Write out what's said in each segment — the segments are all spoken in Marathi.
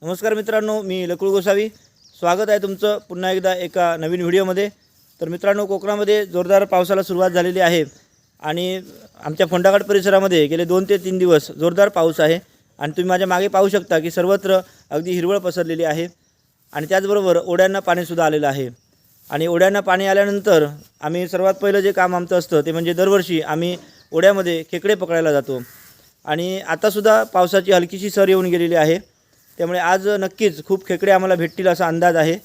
नमस्कार मित्रांनो, मी लकुळ गोसावी. स्वागत आहे तुमचं पुन्हा एकदा एका नवीन व्हिडिओमध्ये. तर मित्रांनो, कोकणामध्ये जोरदार पावसाला सुरुवात झालेली आहे आणि आमच्या फोंडाघाट परिसरामध्ये गेले 2 ते 3 दिवस जोरदार पाऊस आहे आणि तुम्ही माझ्या मागे पाहू शकता की सर्वत्र अगदी हिरवळ पसरलेली आहे आणि त्याचबरोबर ओढ्यांना पाणीसुद्धा आलेलं आहे. आणि ओढ्यांना पाणी आल्यानंतर आम्ही सर्वात पहिलं जे काम आमचं असतं ते म्हणजे दरवर्षी आम्ही ओढ्यामध्ये खेकडे पकडायला जातो आणि आतासुद्धा पावसाची हलकीशी सर येऊन गेलेली आहे. त्यामुळे आज नक्कीच खूप खेकडे आम्हाला भेटतील असा अंदाज आहे.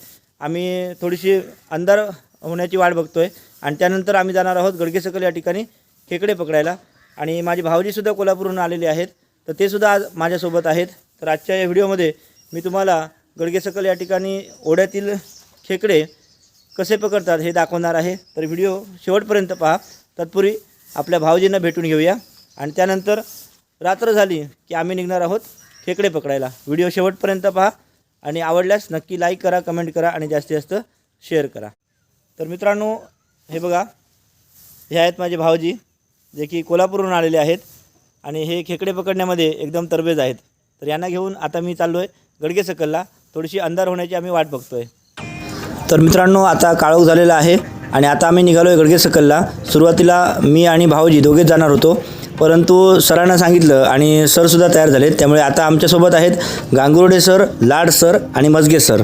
आम्ही थोडीशी अंधार होण्याची वाट बघतो आहे आणि त्यानंतर आम्ही जाणार आहोत गडगेसकल या ठिकाणी खेकडे पकडायला. आणि माझे भाऊजीसुद्धा कोल्हापूरहून आलेले आहेत, तर ते सुद्धा आज माझ्यासोबत आहेत. तर आजच्या या व्हिडिओमध्ये मी तुम्हाला गडगेसकल या ठिकाणी ओढ्यातील खेकडे कसे पकडतात हे दाखवणार आहे. तर व्हिडिओ शेवटपर्यंत पहा. तत्पूर्वी आपल्या भाऊजींना भेटून घेऊया आणि त्यानंतर रात्र झाली की आम्ही निघणार आहोत खेकडे पकडायला. व्हिडिओ शेवटपर्यंत पहा आणि आवडल्यास नक्की लाईक करा, कमेंट करा आणि जास्तीत जास्त शेअर करा. तर मित्रांनो, हे बघा, हे आहेत माझे भाऊजी जे की कोल्हापूरहून आलेले आहेत आणि हे खेकडे पकडण्यामध्ये एकदम तरबेज आहेत. तर यांना घेऊन आता मी चाललो आहे गडगेसकलला. थोडीशी अंधार होण्याची आम्ही वाट बघतो आहे. तर मित्रांनो, आता काळोख झालेला आहे आणि आता आम्ही निघालो आहे गडगेसकलला. सुरुवातीला मी आणि भाऊजी दोघेच जाणार होतो, परंतु सरांना सांगितलं आणि सरसुद्धा तयार झालेत. त्यामुळे आता आमच्यासोबत आहेत गांगुर्डे सर, लाड सर आणि मजगे सर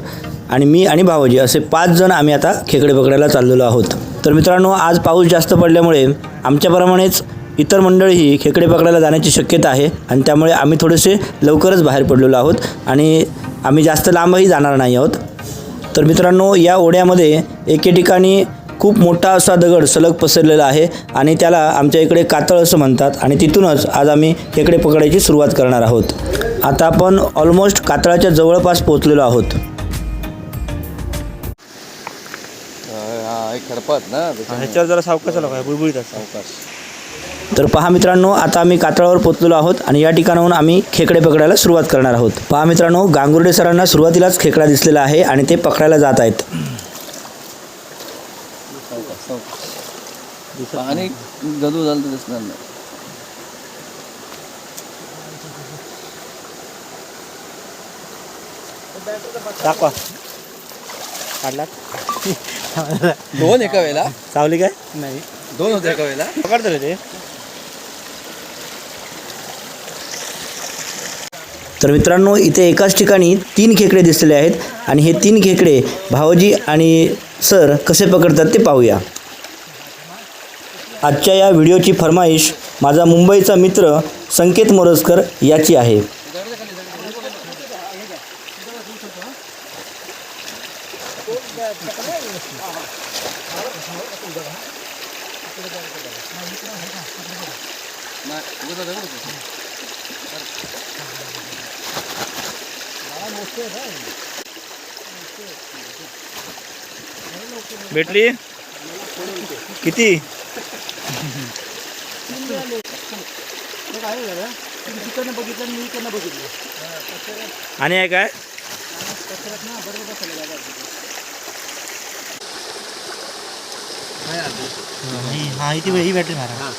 आणि मी आणि भाऊजी असे 5 जण आम्ही आता खेकडे पकडायला चाललेलो आहोत. तर मित्रांनो, आज पाऊस जास्त पडल्यामुळे आमच्याप्रमाणेच इतर मंडळीही खेकडे पकडायला जाण्याची शक्यता आहे आणि त्यामुळे आम्ही थोडेसे लवकरच बाहेर पडलेलो आहोत आणि आम्ही जास्त लांबही जाणार नाही आहोत. तर मित्रांनो, या ओढ्यामध्ये एके ठिकाणी खूप मोठा असा दगड सलग पसरलेला आहे आणि त्याला आमच्या इकडे कातळ असं म्हणतात आणि तिथूनच आज आम्ही खेकडे पकडायची सुरुवात करणार आहोत. आता आपण ऑलमोस्ट कातळाच्या जवळपास पोहोचलेलो आहोत. ह्याच्यावर जरा सावकाश आला, बुळबुळीत सावकाश. तर पहा मित्रांनो, आता आम्ही कातळावर पोहोचलेलो आहोत आणि या ठिकाणाहून आम्ही खेकडे पकडायला सुरुवात करणार आहोत. पहा मित्रांनो, गांगुर्डे सरांना सुरुवातीलाच खेकडा दिसलेला आहे आणि ते पकडायला जात आहेत. आणि गदू झालं तर दिसणार नाही. दाखवा. काढला 2 एका वेळेला सावली काय नाही, 2 होते एका वेळेला. पकडतो ते. तर मित्रांनो, इथे एकाच ठिकाणी 3 खेकडे दिसलेले आहेत आणि हे 3 खेकडे भाऊजी आणि सर कसे पकडतात ते पाहूया. आजच्या या व्हिडिओची फरमाईश माझा मुंबईचा मित्र संकेत मोरजकर याची आहे. भेटली किती? आणि आहे काय? हा, इथे ही भेटली मारा.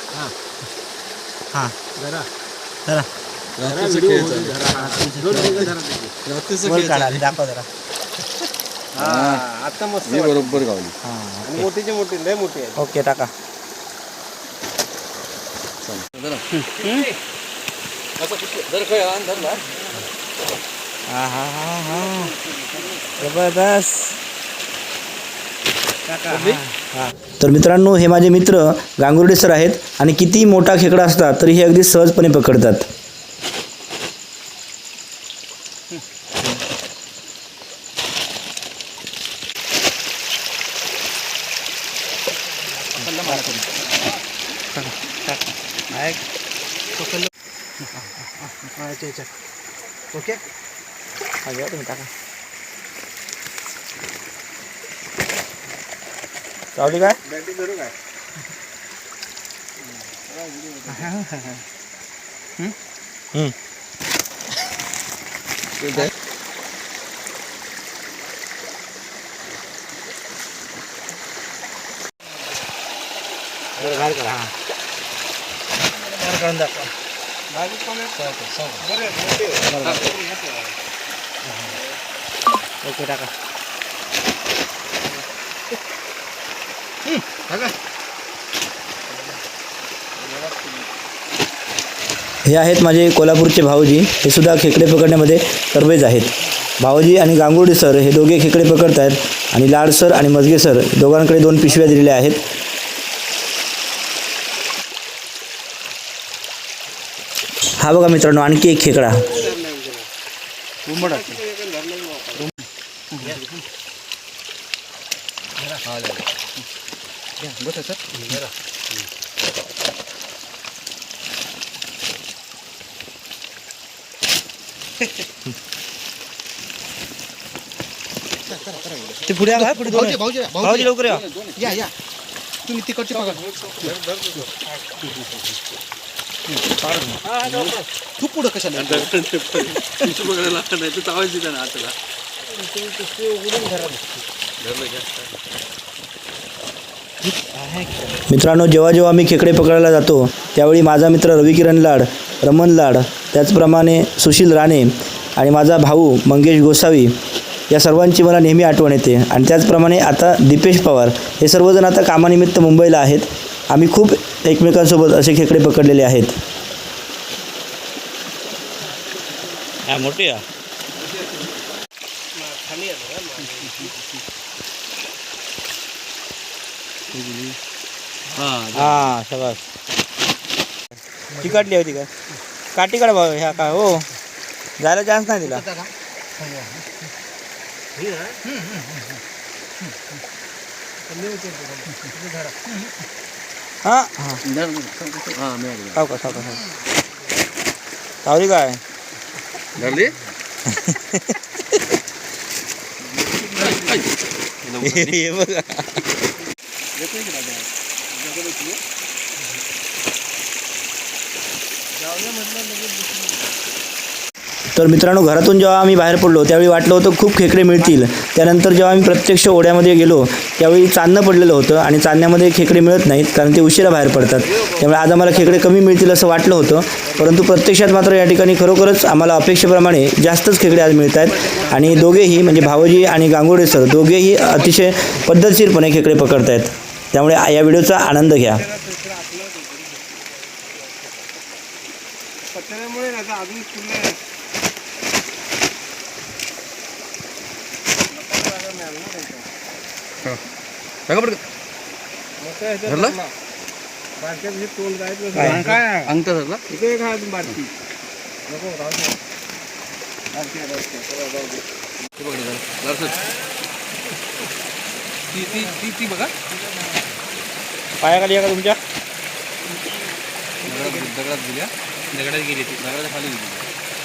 हां जरा जरा दाखवा जरा. आता मस्त बरोबर गावली. मोठीची मोठी, लय मोठी आहे. ओके, टाका. जबरदस्त. तर मित्रांनो, हे माझे मित्र गांगुर्डे सर आहेत आणि किती मोठा खेकडा असता तरी हे अगदी सहजपणे पकडतात. ओके, तुम्ही टाका. चावली काय? बॅटरी धरू काय? बाहेर करा. बाहेर काढून दाखवा. ओके टाका. हे आहेत माझे कोल्हापूरचे भाऊजी. हे सुद्धा खेकडे पकडण्यामध्ये तरबेज आहेत. भाऊजी आणि गांगुर्डे सर हे दोघे खेकडे पकडत आहेत आणि लाड सर आणि मजगे सर दोघांकडे 2 पिशव्या दिलेल्या आहेत. हा बघा मित्रांनो, आणखी एक खेकडा. ते पुढे आहे, पुढे दोन आहे. भाऊजी लवकर या. या तुम्ही तिकडची पकड. तू पुढं कशाला मित्रांनो, जेव्हा जेव्हा मी खेकडे पकडायला जातो त्यावेळी माझा मित्र रविकिरण लाड, रमण लाड, त्याचप्रमाणे सुशील राणे आणि माझा भाऊ मंगेश गोसावी या सर्वांची मला नेहमी आठवण येते. आणि त्याचप्रमाणे आता दीपेश पवार हे सर्वजण आता कामानिमित्त मुंबईला आहेत. आम्ही खूप एकमेकांसोबत असे खेकडे पकडलेले आहेत. मोठी हां शाबास. चिकटली होती का? काठी काढा भाऊ. ह्या का हो, जायला चान्स नाही दिला. हां सावका सावरी काय हे बघा. तर मित्रांनो, घरातून जेव्हा आम्ही बाहेर पडलो त्यावेळी वाटलं होतं खूप खेकडे मिळतील. त्यानंतर जेव्हा आम्ही प्रत्यक्ष ओढ्यामध्ये गेलो त्यावेळी चांदणं पडलेलं होतं आणि चांदण्यामध्ये खेकडे मिळत नाहीत कारण ते उशिरा बाहेर पडतात. त्यामुळे आज आम्हाला खेकडे कमी मिळतील असं वाटलं होतं, परंतु प्रत्यक्षात मात्र या ठिकाणी खरोखरच आम्हाला अपेक्षेप्रमाणे जास्तच खेकडे आज मिळत आहेत. आणि दोघेही म्हणजे भाऊजी आणि गांगुर्डे सर दोघेही अतिशय पद्धतशीरपणे खेकडे पकडत आहेत. त्यामुळे या व्हिडिओचा आनंद घ्या. पायाखाली आहे का तुमच्या?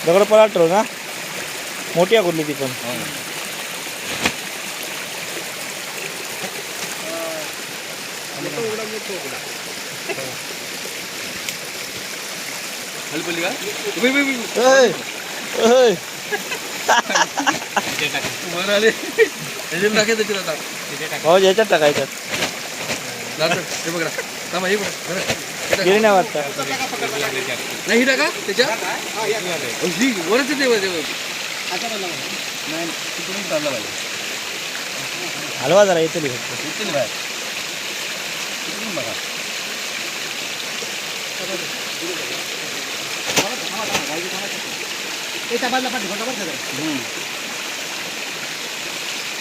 दगड पलाटलो ना, मोठी आहे कुठली ती पण. याच्यात टाकायचं गेली नाही वाटतं. नाही टाका त्याच्या वरच हलवा जरा येते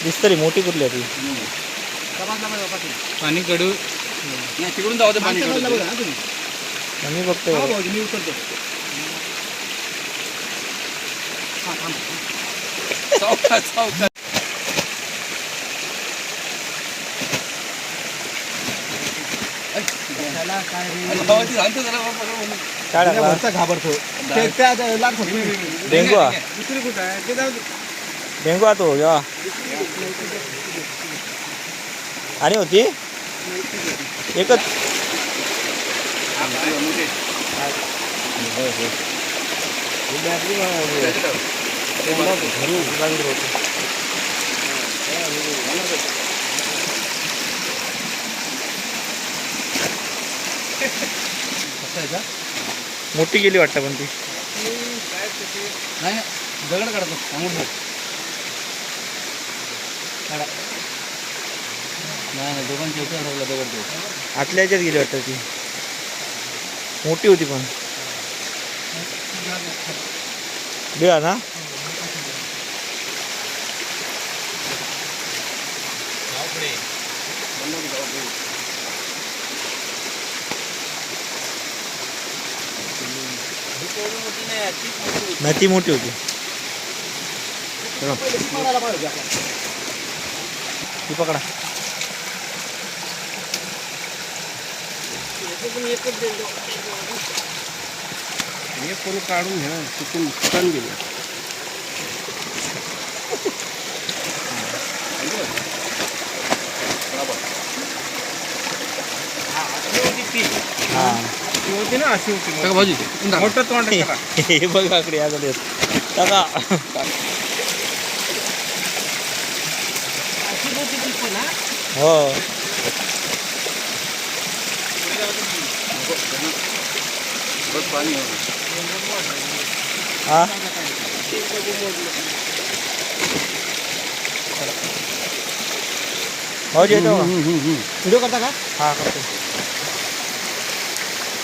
दिसतरी मोठी कुठली आहे ती. पाणी कडू तिकडून जाऊ दे. पाणी मी बघतो. मी उचलतो. घाबरतो डेंगू डेंगू तो या आणि होती एकच. मोठी गेली वाटतं पण ती. नाही दगड काढतो. नाही दोघांची उचल ठेवला दगड आतल्या याच्यात गेली वाटतं ती, मोठी होती पण बिळा ना. नाही ती मोठी होती ती पकडा. हे कोणी काढून घ्या चुकून चुकान गेले. हां होती ना अशी होती का भाजी मोठं तोंड आहे त्याला. हे बघा इकडे याकडे टाका. हो पाणी हा हो येतो व्हिडिओ करता का. हा करतो.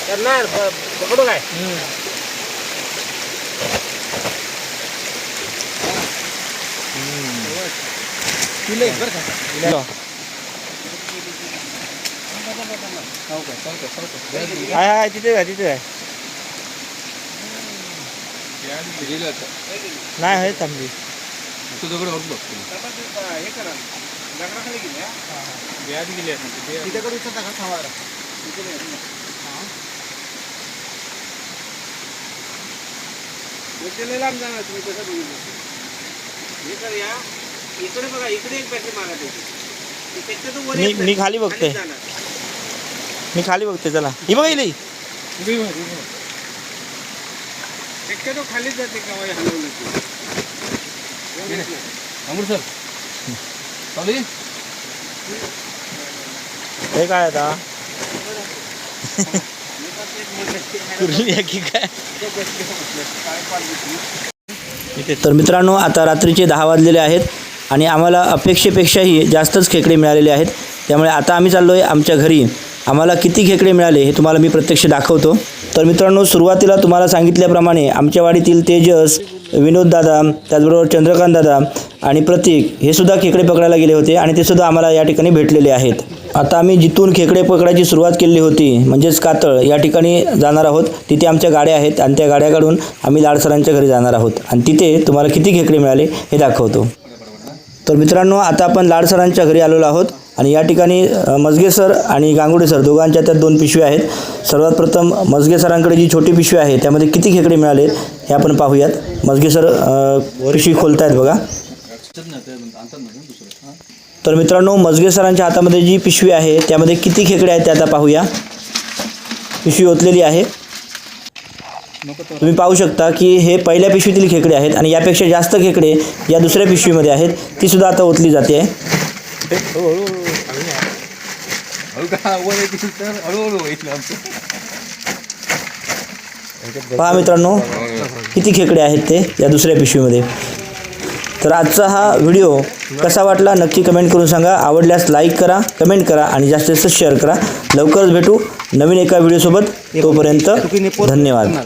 करणार पकडू काय. हाय हाय तिथे आहे तिथे आहे. नाही आहे थांबली. तू दगड वरून बघ. हे करा दगडाखाली गेली व्याज गेली तिच्याकडे उचलता का थांबायला. लांब जाणार तुम्ही कसं बघितलं. हे कर या इकडे बघा इकडे एक पॅकेट मागा मी खाली बघते. मी खाली बघते. चला ही बघा इली शक्यतो खालीच जाते का हलवलं अमृतसर चालू हे काय आता कुर्ली आहे की काय. तर मित्रांनो आता रात्रीचे 10 वाजलेले आहेत आणि आम्हाला अपेक्षेपेक्षाही जास्तच खेकडे मिळालेले आहेत. त्यामुळे आता आम्ही चाललो आहे आमच्या घरी. आम्हाला किती खेकडे मिळाले हे तुम्हाला मी प्रत्यक्ष दाखवतो. तर मित्रांनो सुरुवातीला तुम्हाला सांगितल्याप्रमाणे आमच्या वाडीतील तेजस, विनोददादा, त्याचबरोबर चंद्रकांतदादा आणि प्रतीक हे सुद्धा खेकडे पकडायला गेले होते आणि ते सुद्धा आम्हाला या ठिकाणी भेटलेले आहेत. आता आम्ही जिथून खेकडे पकडायची सुरुवात केली होती म्हणजेच कातळ या ठिकाणी जाणार आहोत. तिथे आमच्या गाड्या आहेत आणि त्या गाड्या काढून आम्ही लाडसरांच्या घरी जाणार आहोत आणि तिथे तुम्हाला किती खेकडे मिळाले हे दाखवतो. तर मित्रांनो आता आपण लाडसरांच्या घरी आलेलो आहोत आणि या ठिकाणी मजगे सर आणि गांगुडे सर दोघांच्या त्यात 2 पिशव्या आहेत. सर्वात प्रथम मजगे सरांकडे जी छोटी पिशवी आहे त्यामध्ये किती खेकडे मिळाले हे आपण पाहूयात. मजगे सर पिशवी खोलतायत बघा. तर मित्रांनो मजगे सरांच्या हातामध्ये जी पिशवी आहे त्यामध्ये किती खेकडे आहेत ते आता पाहूया. पिशवी ओतलेली आहे. तुम्ही पाहू शकता की हे पहिल्या पिशवीतील खेकडे आहेत आणि यापेक्षा जास्त खेकडे या दुसऱ्या पिशवीमध्ये आहेत. ती सुद्धा आता ओतली जाते आहे. पहा मित्रांनो किती खेकडे आहेत ते या दुसऱ्या पिशवीमध्ये. तर आजचा हा व्हिडिओ कसा वाटला नक्की कमेंट करून सांगा. आवडल्यास लाईक करा, कमेंट करा आणि जास्तीत जास्त शेअर करा. लवकरच भेटू नवीन एका व्हिडिओसोबत. तोपर्यंत धन्यवाद.